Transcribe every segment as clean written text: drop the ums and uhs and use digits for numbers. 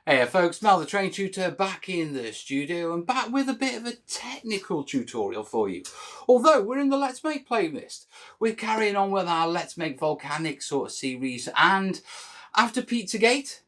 Hey folks, Mel the Train Tutor back in the studio and back with a bit of a technical tutorial for you. Although we're in the Let's Make playlist, we're carrying on with our Let's Make Volcanic sort of series, and after Pizzagate,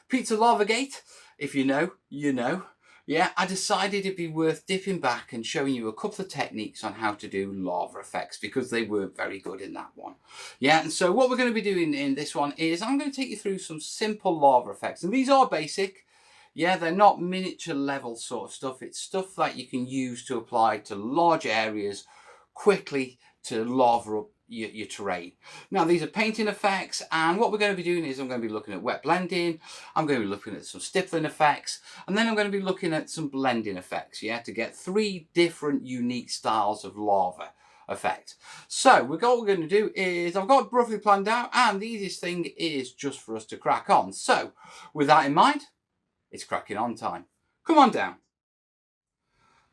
Pizza Lava Gate, if you know, you know. Yeah, I decided it'd be worth dipping back and showing you a couple of techniques on how to do lava effects because they weren't very good in that one. Yeah, and so what we're going to be doing in this one is I'm going to take you through some simple lava effects. And these are basic. Yeah, they're not miniature level sort of stuff. It's stuff that you can use to apply to large areas quickly to lava up your terrain. Now these are painting effects, and what we're going to be doing is I'm going to be looking at wet blending, I'm going to be looking at some stippling effects, and then I'm going to be looking at some blending effects, yeah, to get 3 different unique styles of lava effect. So what we're going to do is I've got it roughly planned out, and the easiest thing is just for us to crack on. So with that in mind, it's cracking on time. Come on down.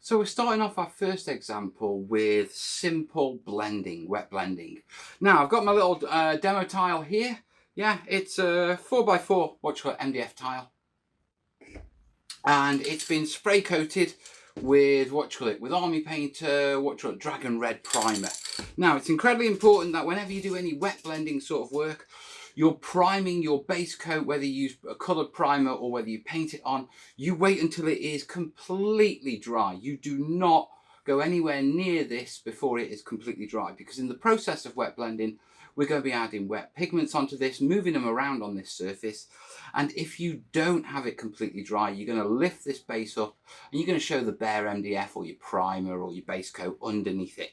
So we're starting off our first example with simple blending, wet blending. Now I've got my little demo tile here. Yeah, it's a 4x4 MDF tile, and it's been spray coated with with army painter, dragon red primer. Now it's incredibly important that whenever you do any wet blending sort of work, you're priming your base coat, whether you use a coloured primer or whether you paint it on, you wait until it is completely dry. You do not go anywhere near this before it is completely dry, because in the process of wet blending, we're going to be adding wet pigments onto this, moving them around on this surface. And if you don't have it completely dry, you're going to lift this base up and you're going to show the bare MDF or your primer or your base coat underneath it.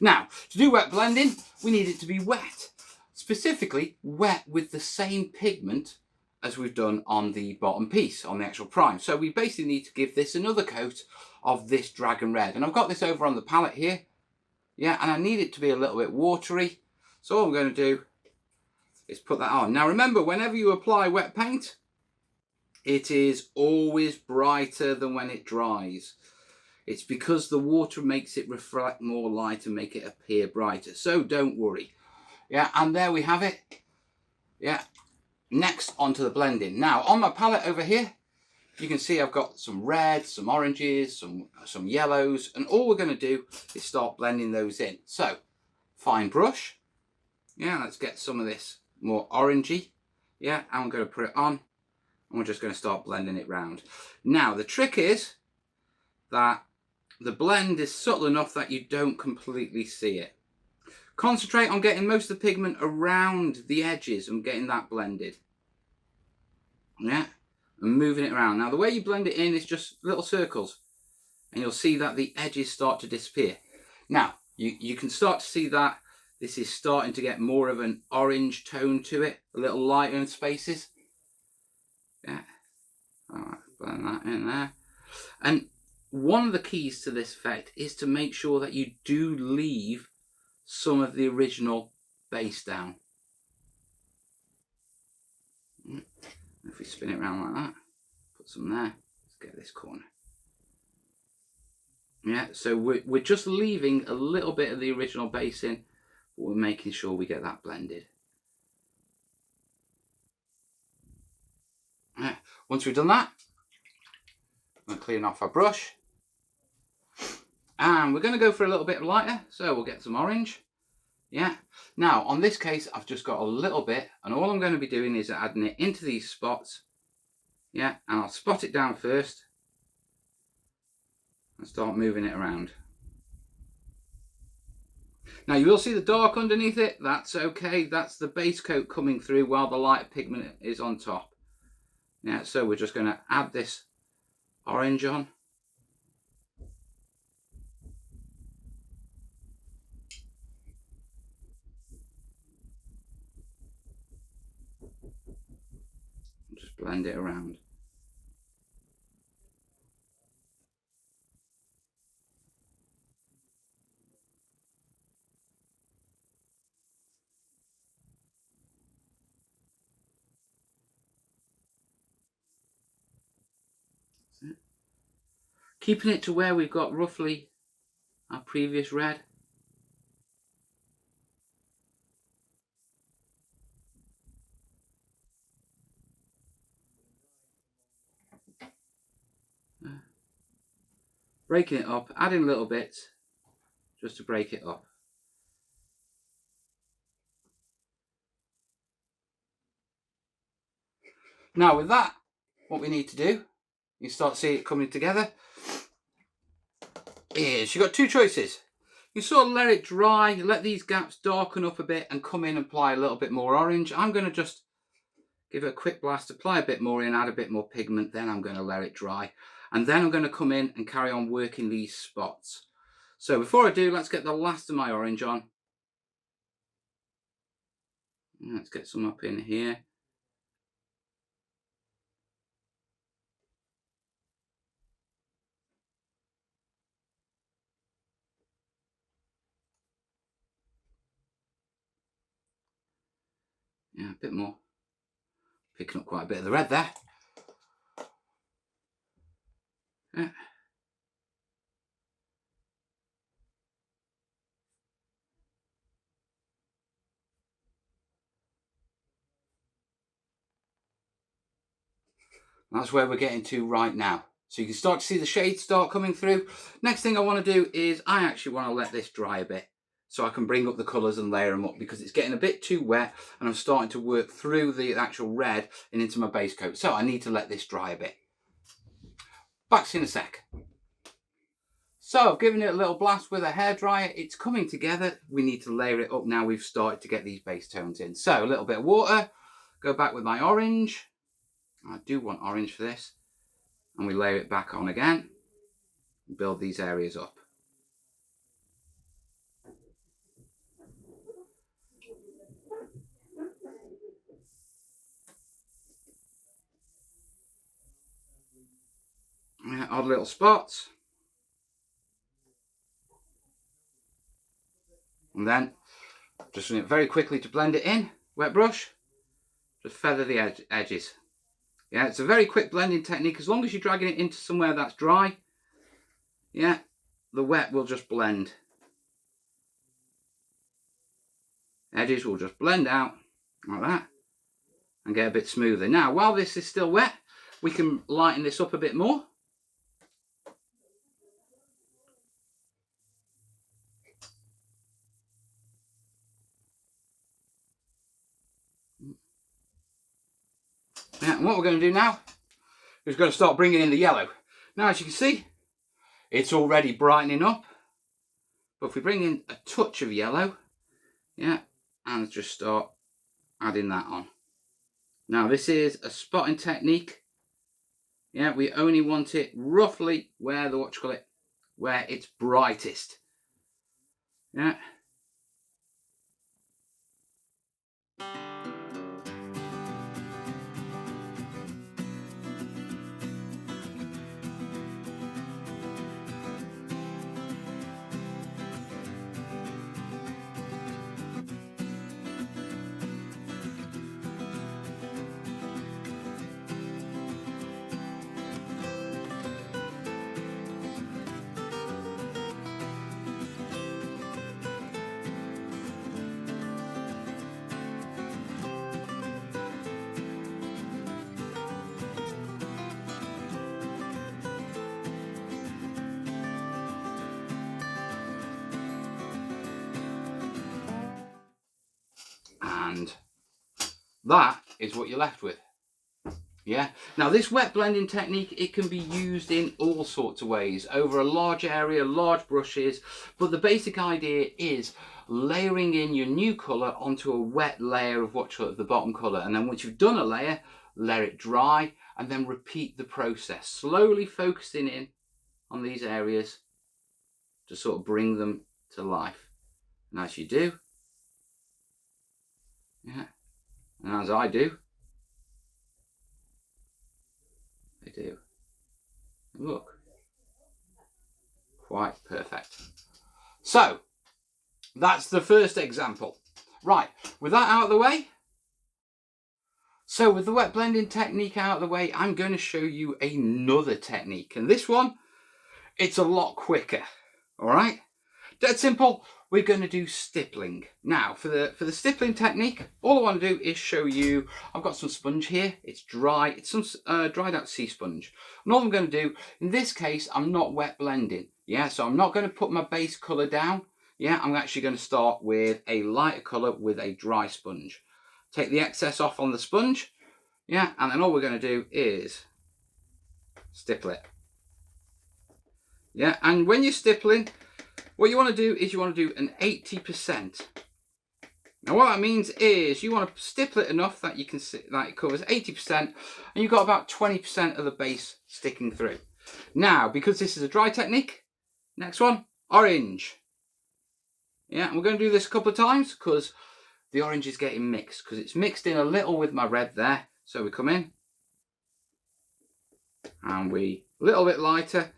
Now, to do wet blending, we need it to be wet. Specifically wet with the same pigment as we've done on the bottom piece, on the actual prime. So we basically need to give this another coat of this dragon red. And I've got this over on the palette here. Yeah, and I need it to be a little bit watery. So all I'm going to do is put that on. Now remember, whenever you apply wet paint, it is always brighter than when it dries. It's because the water makes it reflect more light and make it appear brighter. So don't worry. Yeah, and there we have it. Yeah, next onto the blending. Now on my palette over here, you can see I've got some reds, some oranges, some yellows, and all we're going to do is start blending those in. So fine brush. Yeah, let's get some of this more orangey. Yeah, I'm going to put it on, and we're just going to start blending it round. Now the trick is that the blend is subtle enough that you don't completely see it. Concentrate on getting most of the pigment around the edges and getting that blended. Yeah, and moving it around. Now the way you blend it in is just little circles, and you'll see that the edges start to disappear. Now you can start to see that this is starting to get more of an orange tone to it, a little lighter in spaces. Yeah, all right, blend that in there. And one of the keys to this effect is to make sure that you do leave some of the original base down. If we spin it around like that, put some there, let's get this corner. Yeah, so we're just leaving a little bit of the original base in, but we're making sure we get that blended. Yeah. Once we've done that, we're going to clean off our brush, and we're going to go for a little bit lighter, so we'll get some orange. Yeah, now on this case I've just got a little bit, and all I'm going to be doing is adding it into these spots. Yeah, and I'll spot it down first and start moving it around. Now you will see the dark underneath it. That's okay, that's the base coat coming through while the light pigment is on top. Yeah, so we're just going to add this orange on. Just blend it around. Keeping it to where we've got roughly our previous red. breaking it up, adding little bits just to break it up. Now with that, what we need to do, you start seeing it coming together, is you've got two choices. You sort of let it dry, let these gaps darken up a bit and come in and apply a little bit more orange. I'm going to just give it a quick blast, apply a bit more in, add a bit more pigment, then I'm going to let it dry. And then I'm going to come in and carry on working these spots. So before I do, let's get the last of my orange on. Let's get some up in here. Yeah, a bit more. Picking up quite a bit of the red there. Yeah. That's where we're getting to right now. So you can start to see the shades start coming through. Next thing I want to do is I actually want to let this dry a bit so I can bring up the colours and layer them up, because it's getting a bit too wet and I'm starting to work through the actual red and into my base coat. So I need to let this dry a bit. Back to you in a sec. So I've given it a little blast with a hairdryer. It's coming together. We need to layer it up now. We've started to get these base tones in. So a little bit of water, go back with my orange. I do want orange for this. And we layer it back on again. Build these areas up. Yeah, odd little spots. And then just very quickly to blend it in, wet brush, just feather the edges. Yeah, it's a very quick blending technique. As long as you're dragging it into somewhere that's dry, yeah, the wet will just blend. Edges will just blend out like that and get a bit smoother. Now, while this is still wet, we can lighten this up a bit more. Yeah, and what we're going to do now is going to start bringing in the yellow. Now, as you can see, it's already brightening up. But if we bring in a touch of yellow, yeah, and just start adding that on. Now, this is a spotting technique. Yeah, we only want it roughly where where it's brightest. Yeah. And that is what you're left with. Yeah. Now, this wet blending technique, it can be used in all sorts of ways over a large area, large brushes, but the basic idea is layering in your new colour onto a wet layer of the bottom colour, and then once you've done a layer, let it dry and then repeat the process, slowly focusing in on these areas to sort of bring them to life. And as you do, yeah, and as I do, they do. Look, quite perfect. So that's the first example. Right, with that out of the way, so with the wet blending technique out of the way, I'm going to show you another technique, and this one, it's a lot quicker. All right, dead simple. we're going to do stippling. Now, for the stippling technique, all I want to do is show you, I've got some sponge here. It's dry. It's some dried out sea sponge. And all I'm going to do, in this case, I'm not wet blending. Yeah, so I'm not going to put my base colour down. Yeah, I'm actually going to start with a lighter colour with a dry sponge. Take the excess off on the sponge. Yeah, and then all we're going to do is stipple it. Yeah, and when you're stippling, what you want to do is you want to do an 80%. Now what that means is you want to stipple it enough that you can see that it covers 80%, and you've got about 20% of the base sticking through. Now, because this is a dry technique, next one, orange. Yeah, and we're going to do this a couple of times because the orange is getting mixed, because it's mixed in a little with my red there. So we come in and we a little bit lighter.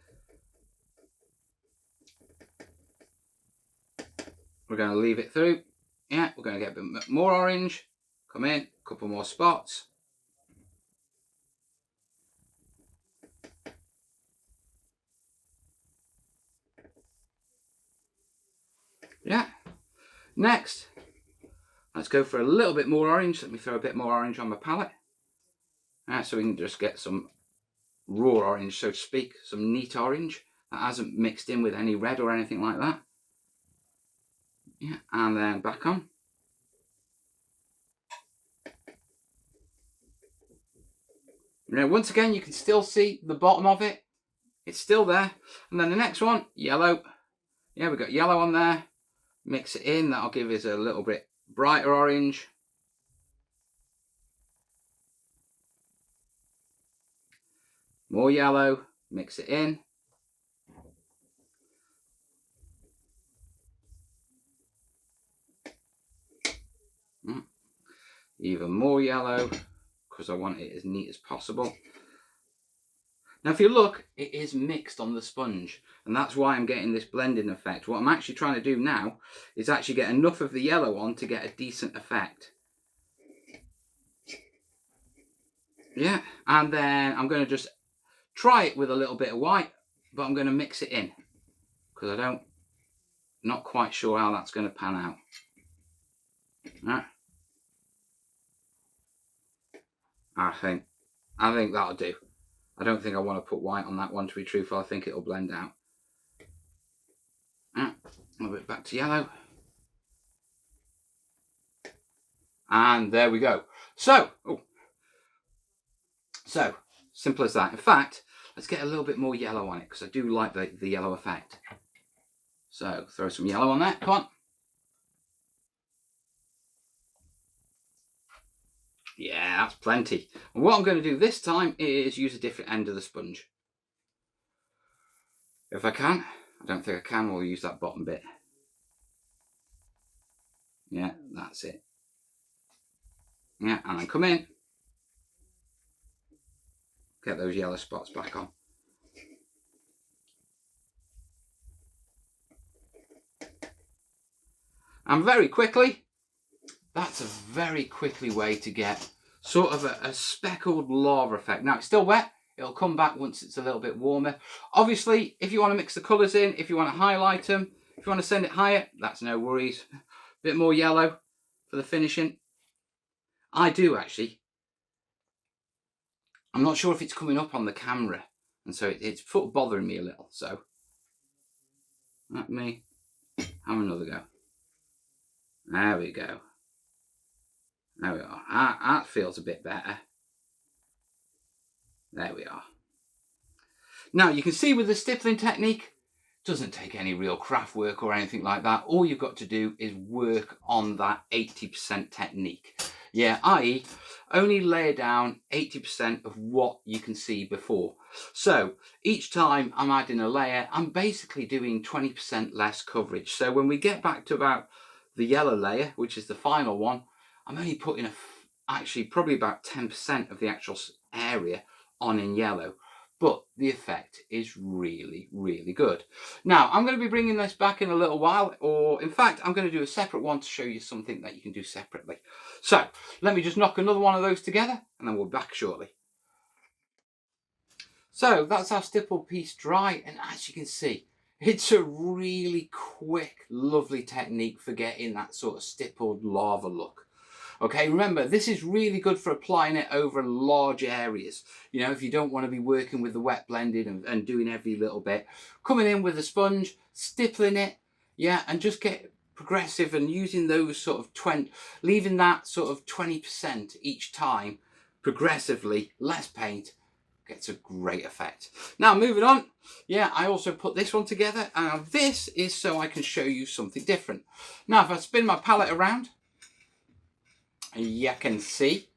We're going to leave it through. Yeah, we're going to get a bit more orange. Come in, a couple more spots. Yeah. Next, let's go for a little bit more orange. Let me throw a bit more orange on my palette. So we can just get some raw orange, so to speak, some neat orange that hasn't mixed in with any red or anything like that. Yeah, and then back on. Now, once again, you can still see the bottom of it. It's still there. And then the next one, yellow. Yeah, we've got yellow on there. Mix it in. That'll give us a little bit brighter orange. More yellow. Mix it in. Even more yellow, because I want it as neat as possible. Now if you look, it is mixed on the sponge, and that's why I'm getting this blending effect. What I'm actually trying to do now is actually get enough of the yellow on to get a decent effect. Yeah, and then I'm going to just try it with a little bit of white, but I'm going to mix it in, because not quite sure how that's going to pan out. Right. I think that'll do. I don't think I want to put white on that one, to be truthful. I think it'll blend out. A little bit back to yellow. And there we go. So simple as that. In fact, let's get a little bit more yellow on it, because I do like the yellow effect. So throw some yellow on that. Come on. Yeah, that's plenty. And what I'm going to do this time is use a different end of the sponge. If I can. I don't think I can. We'll use that bottom bit. Yeah, that's it. Yeah, and then come in. Get those yellow spots back on. And very quickly, that's a very quickly way to get sort of a speckled lava effect. Now it's still wet. It'll come back once it's a little bit warmer. Obviously, if you want to mix the colours in, if you want to highlight them, if you want to send it higher, that's no worries. A bit more yellow for the finishing. I do actually. I'm not sure if it's coming up on the camera, and so it's bothering me a little. So let me have another go. There we go. There we are. That feels a bit better. There we are. Now you can see with the stippling technique, it doesn't take any real craft work or anything like that. All you've got to do is work on that 80% technique. Yeah, i.e. only layer down 80% of what you can see before. So each time I'm adding a layer, I'm basically doing 20% less coverage. So when we get back to about the yellow layer, which is the final one, I'm only putting actually probably about 10% of the actual area on in yellow. But the effect is really, really good. Now, I'm going to be bringing this back in a little while, or in fact, I'm going to do a separate one to show you something that you can do separately. So, let me just knock another one of those together, and then we'll be back shortly. So, that's our stipple piece dry, and as you can see, It's a really quick, lovely technique for getting that sort of stippled lava look. Okay, remember, this is really good for applying it over large areas. You know, if you don't want to be working with the wet blending and doing every little bit. Coming in with a sponge, stippling it, yeah, and just get progressive and using those sort of 20, leaving that sort of 20% each time, progressively, less paint, gets a great effect. Now, moving on, yeah, I also put this one together, and this is so I can show you something different. Now, if I spin my palette around, you can see,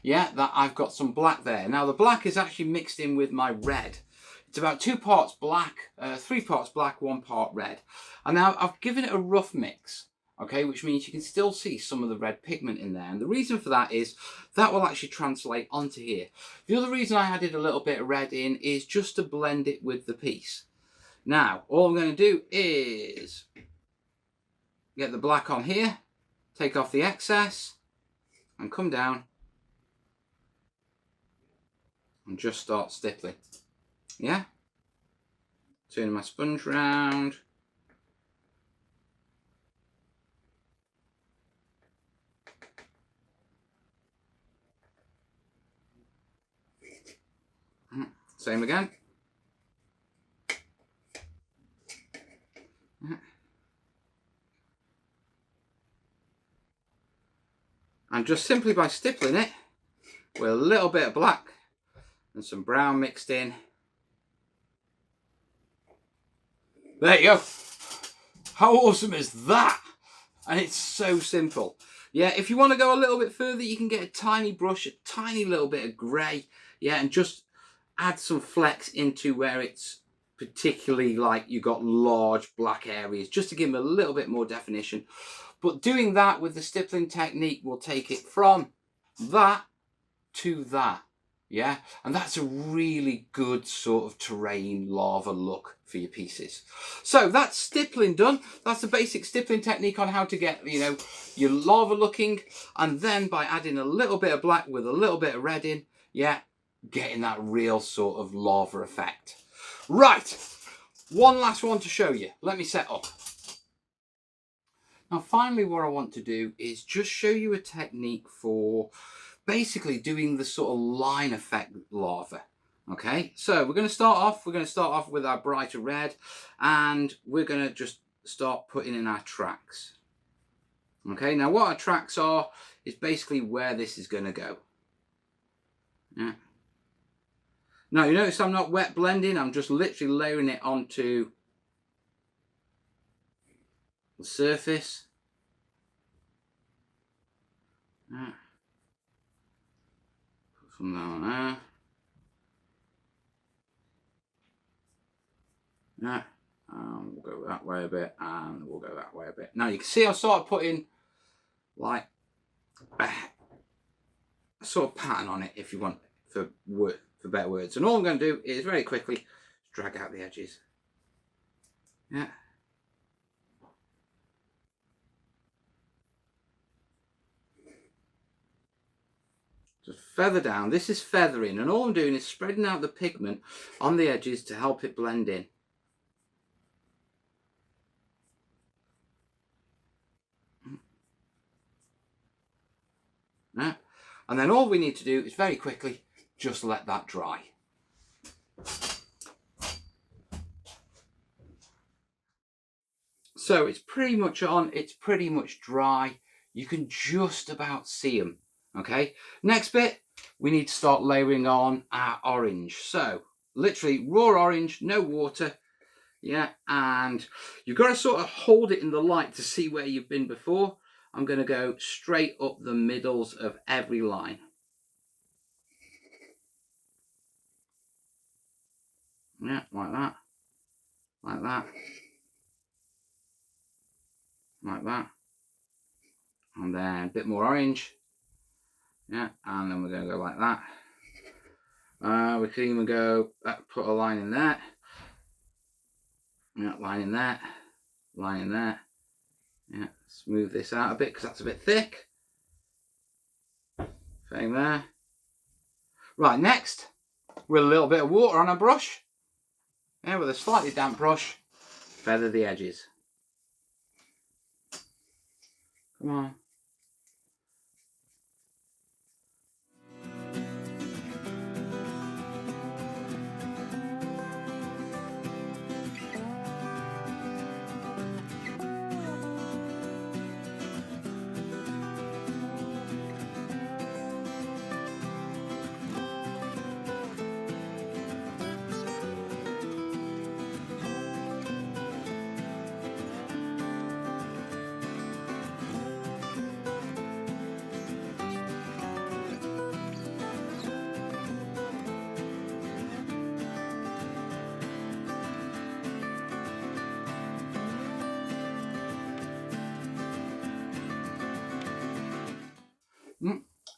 yeah, that I've got some black there. Now the black is actually mixed in with my red. It's about 2 parts black, 3 parts black, 1 part red. And now I've given it a rough mix, okay, which means you can still see some of the red pigment in there. And the reason for that is that will actually translate onto here. The other reason I added a little bit of red in is just to blend it with the piece. Now, all I'm going to do is get the black on here, take off the excess, and come down and just start stippling. Yeah, turning my sponge round, same again. And just simply by stippling it with a little bit of black and some brown mixed in. There you go. How awesome is that? And it's so simple. Yeah, if you want to go a little bit further, you can get a tiny brush, a tiny little bit of grey, yeah, and just add some flecks into where it's particularly like you got large black areas, just to give them a little bit more definition. But doing that with the stippling technique will take it from that to that, yeah, and that's a really good sort of terrain lava look for your pieces. So that's stippling done. That's the basic stippling technique on how to get, you know, your lava looking, and then by adding a little bit of black with a little bit of red in, yeah, getting that real sort of lava effect. Right, one last one to show you. Let me set up. Now finally what I want to do is just show you a technique for basically doing the sort of line effect lava. Okay, so we're going to start off with our brighter red, and we're going to just start putting in our tracks. Okay, now what our tracks are is basically where this is going to go. Yeah. Now you notice I'm not wet blending, I'm just literally layering it onto the surface. Yeah. Put some down there. Yeah, we'll go that way a bit, and we'll go that way a bit. Now you can see I've started putting like a sort of pattern on it, if you want, for better words. And all I'm going to do is very quickly drag out the edges. Yeah. Just feather down. This is feathering, and all I'm doing is spreading out the pigment on the edges to help it blend in. Yeah. And then all we need to do is very quickly just let that dry. So it's pretty much on, it's pretty much dry. You can just about see them. Okay, next bit, we need to start layering on our orange. So literally raw orange, no water. Yeah, and you've got to sort of hold it in the light to see where you've been before. I'm going to go straight up the middles of every line. Yeah, like that, like that, like that. And then a bit more orange. Yeah, and then we're going to go like that. We can even go, put a line in there. Yeah, line in there, line in there. Yeah, smooth this out a bit because that's a bit thick. Same there. Right, next, with a little bit of water on a brush. Yeah, with a slightly damp brush. Feather the edges. Come on.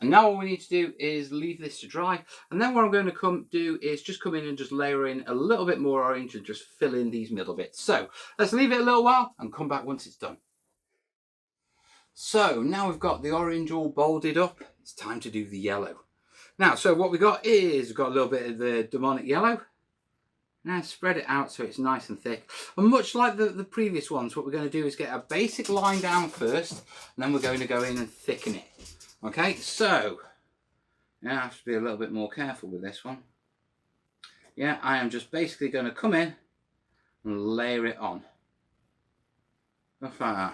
And now all we need to do is leave this to dry, and then what I'm going to come in and just layer in a little bit more orange and just fill in these middle bits. So let's leave it a little while and come back once it's done. So now we've got the orange all bolded up, it's time to do the yellow. Now, so what we've got is we've got a little bit of the demonic yellow. Now spread it out so it's nice and thick. And much like the previous ones, what we're going to do is get a basic line down first, and then we're going to go in and thicken it. Okay, so yeah, I have to be a little bit more careful with this one. Yeah, I am just basically going to come in and layer it on. Just like that.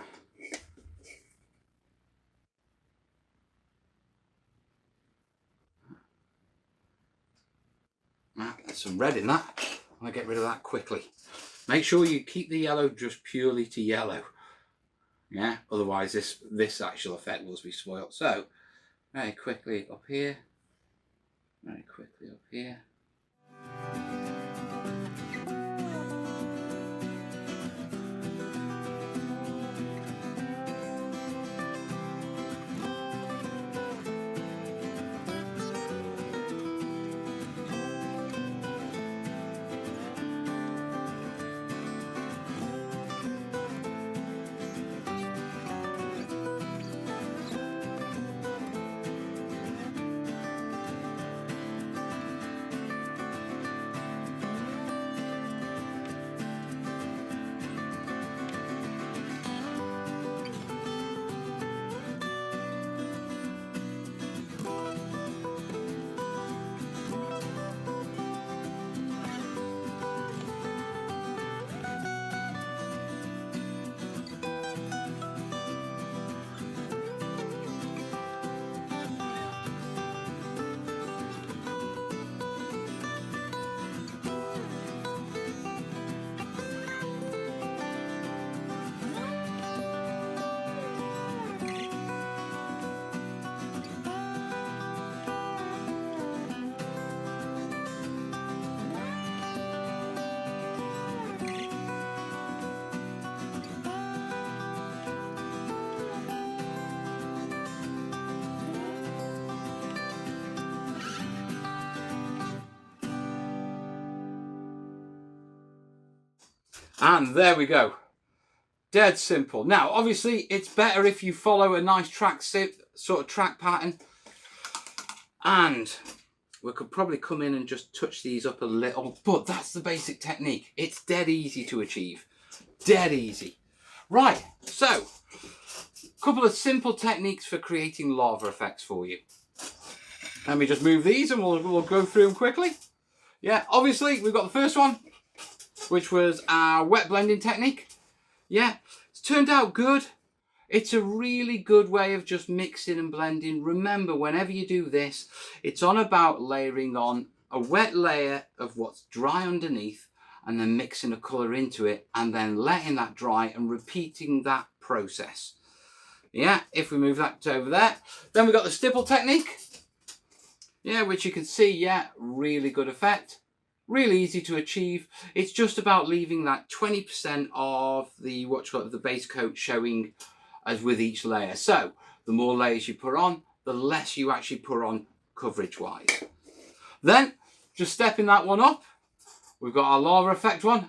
Now, there's some red in that. I'm going to get rid of that quickly. Make sure you keep the yellow just purely to yellow. Yeah, otherwise this actual effect will be spoiled. So, very quickly up here. Very quickly up here. And there we go. Dead simple. Now, obviously, it's better if you follow a nice track pattern. And we could probably come in and just touch these up a little, but that's the basic technique. It's dead easy to achieve. Dead easy. Right, so, a couple of simple techniques for creating lava effects for you. Let me just move these and we'll go through them quickly. Yeah, obviously, we've got the first one, which was our wet blending technique. Yeah, it's turned out good. It's a really good way of just mixing and blending. Remember, whenever you do this, it's on about layering on a wet layer of what's dry underneath and then mixing a colour into it and then letting that dry and repeating that process. Yeah, if we move that to over there. Then we've got the stipple technique. Yeah, which you can see, yeah, really good effect. Really easy to achieve. It's just about leaving that 20% of the the base coat showing as with each layer. So the more layers you put on, the less you actually put on coverage wise. Then just stepping that one up, we've got our lava effect one,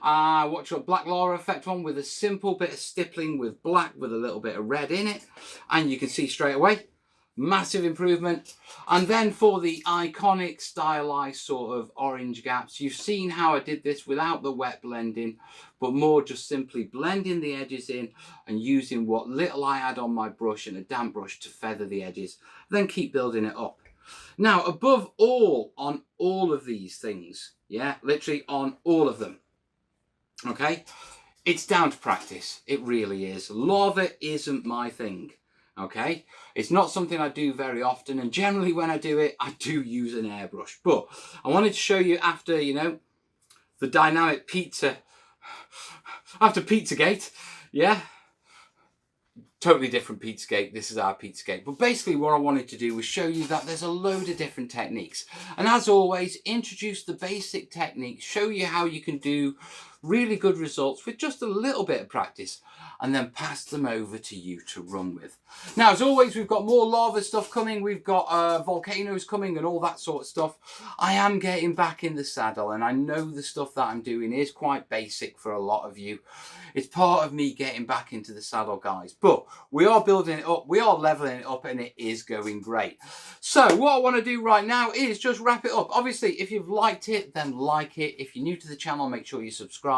black lava effect one with a simple bit of stippling with black with a little bit of red in it, and you can see straight away Massive improvement. And then for the iconic stylized sort of orange gaps, you've seen how I did this without the wet blending, but more just simply blending the edges in and using what little I had on my brush and a damp brush to feather the edges, then keep building it up. Now, above all, on all of these things, yeah, literally on all of them, okay, it's down to practice. It really is. Lava isn't my thing. Okay, it's not something I do very often, and generally when I do it, I do use an airbrush. But I wanted to show you after, you know, the dynamic pizza, after Pizzagate, yeah, totally different Pizzagate. This is our Pizzagate. But basically what I wanted to do was show you that there's a load of different techniques. And as always, introduce the basic techniques, show you how you can do really good results with just a little bit of practice, and then pass them over to you to run with. Now, as always, we've got more lava stuff coming. We've got volcanoes coming and all that sort of stuff. I am getting back in the saddle, and I know the stuff that I'm doing is quite basic for a lot of you. It's part of me getting back into the saddle, guys. But we are building it up. We are leveling it up, and it is going great. So what I want to do right now is just wrap it up. Obviously, if you've liked it, then like it. If you're new to the channel, make sure you subscribe.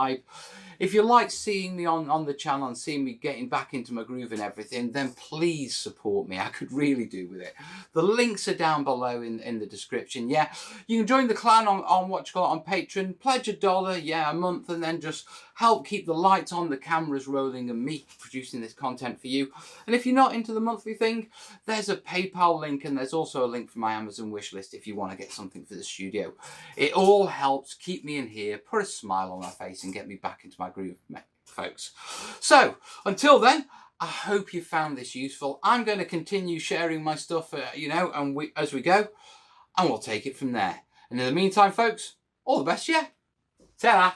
If you like seeing me on the channel and seeing me getting back into my groove and everything, then please support me. I could really do with it. The links are down below in the description. Yeah, you can join the clan on what you call it, on Patreon. Pledge $1, yeah, a month, and then just help keep the lights on, the cameras rolling, and me producing this content for you. And if you're not into the monthly thing, there's a PayPal link, and there's also a link for my Amazon wishlist if you want to get something for the studio. It all helps keep me in here, put a smile on my face, and get me back into my groove, folks. So until then, I hope you found this useful. I'm going to continue sharing my stuff, you know, and as we go, and we'll take it from there. And in the meantime, folks, all the best, yeah. Ta-ra.